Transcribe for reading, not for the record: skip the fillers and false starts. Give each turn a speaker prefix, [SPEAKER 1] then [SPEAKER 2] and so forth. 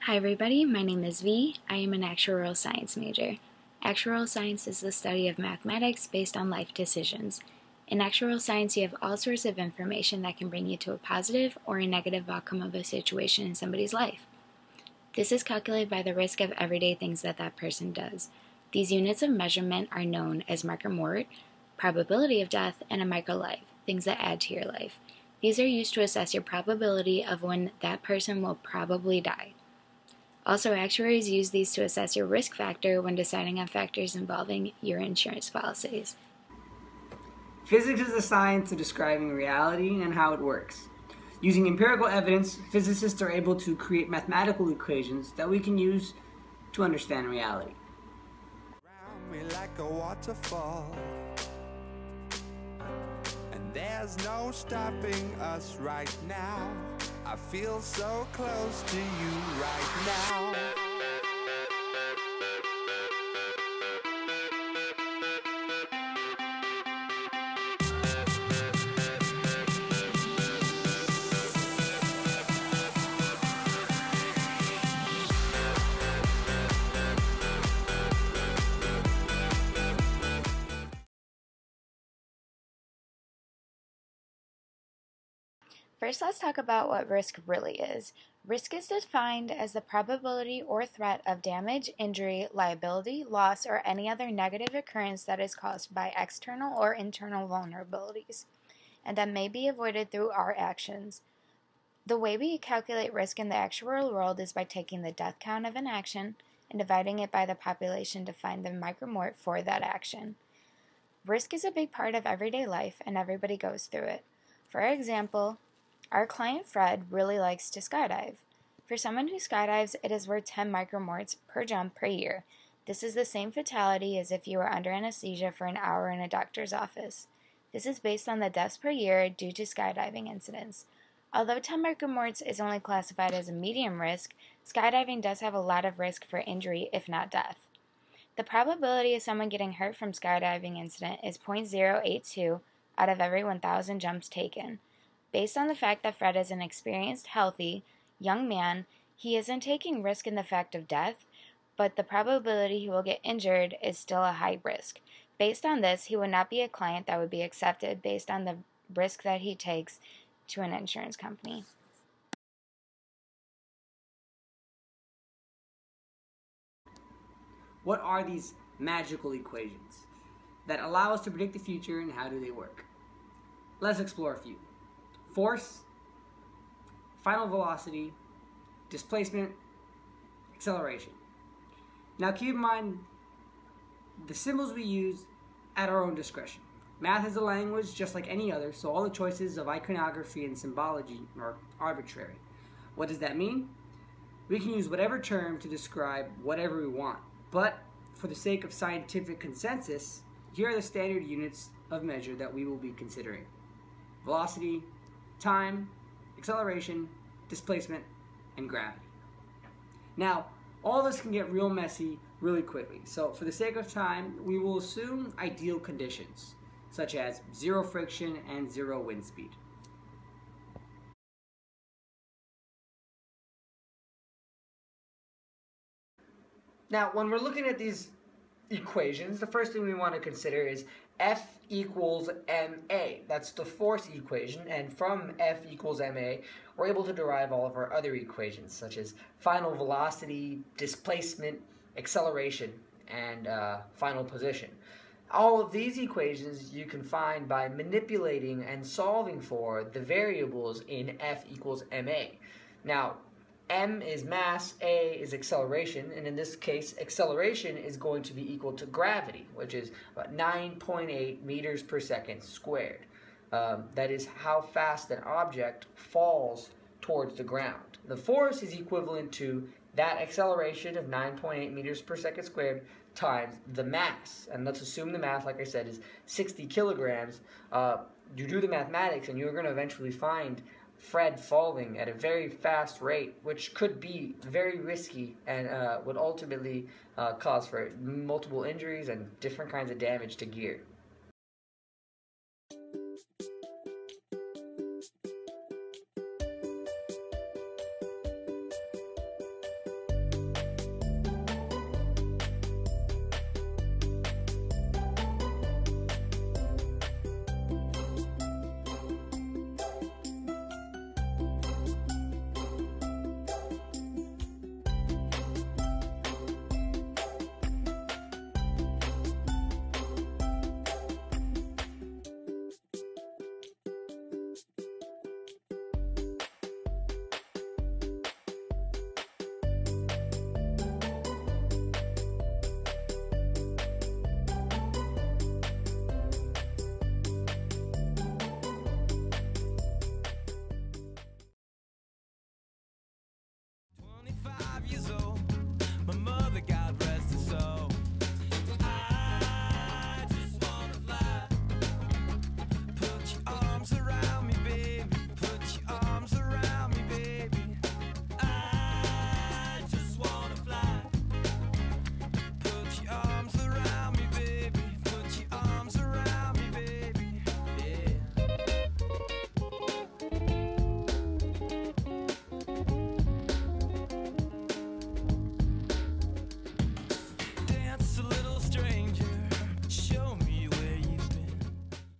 [SPEAKER 1] Hi everybody, my name is V. I am an actuarial science major. Actuarial science is the study of mathematics based on life decisions. In actuarial science, you have all sorts of information that can bring you to a positive or a negative outcome of a situation in somebody's life. This is calculated by the risk of everyday things that that person does. These units of measurement are known as Marker-Mort, probability of death, and a microlife, things that add to your life. These are used to assess your probability of when that person will probably die. Also, actuaries use these to assess your risk factor when deciding on factors involving your insurance policies.
[SPEAKER 2] Physics is the science of describing reality and how it works. Using empirical evidence, physicists are able to create mathematical equations that we can use to understand reality.
[SPEAKER 3] Around me like a waterfall, and there's no stopping us right now. I feel so close to you right now.
[SPEAKER 1] First, let's talk about what risk really is. Risk is defined as the probability or threat of damage, injury, liability, loss, or any other negative occurrence that is caused by external or internal vulnerabilities, and that may be avoided through our actions. The way we calculate risk in the actuarial world is by taking the death count of an action and dividing it by the population to find the Marker-Mort for that action. Risk is a big part of everyday life, and everybody goes through it. For example, our client Fred really likes to skydive. For someone who skydives, it is worth 10 Marker-Morts per jump per year. This is the same fatality as if you were under anesthesia for an hour in a doctor's office. This is based on the deaths per year due to skydiving incidents. Although 10 Marker-Morts is only classified as a medium risk, skydiving does have a lot of risk for injury, if not death. The probability of someone getting hurt from skydiving incident is 0.082 out of every 1,000 jumps taken. Based on the fact that Fred is an experienced, healthy, young man, he isn't taking risk in the fact of death, but the probability he will get injured is still a high risk. Based on this, he would not be a client that would be accepted based on the risk that he takes to an insurance company.
[SPEAKER 2] What are these magical equations that allow us to predict the future, and how do they work? Let's explore a few. Force, final velocity, displacement, acceleration. Now keep in mind the symbols we use at our own discretion. Math is a language just like any other, so all the choices of iconography and symbology are arbitrary. What does that mean? We can use whatever term to describe whatever we want, but for the sake of scientific consensus, here are the standard units of measure that we will be considering: velocity, time, acceleration, displacement, and gravity. Now, all this can get real messy really quickly, so for the sake of time, we will assume ideal conditions, such as zero friction and zero wind speed. Now, when we're looking at these equations, the first thing we want to consider is F equals ma. That's the force equation, and from F equals ma, we're able to derive all of our other equations, such as final velocity, displacement, acceleration, and final position. All of these equations you can find by manipulating and solving for the variables in F equals ma. Now, M is mass, A is acceleration, and in this case, acceleration is going to be equal to gravity, which is about 9.8 meters per second squared. That is how fast an object falls towards the ground. The force is equivalent to that acceleration of 9.8 meters per second squared times the mass. And let's assume the mass, like I said, is 60 kilograms. You do the mathematics and you're going to eventually find Fred falling at a very fast rate, which could be very risky and would ultimately cause for multiple injuries and different kinds of damage to gear.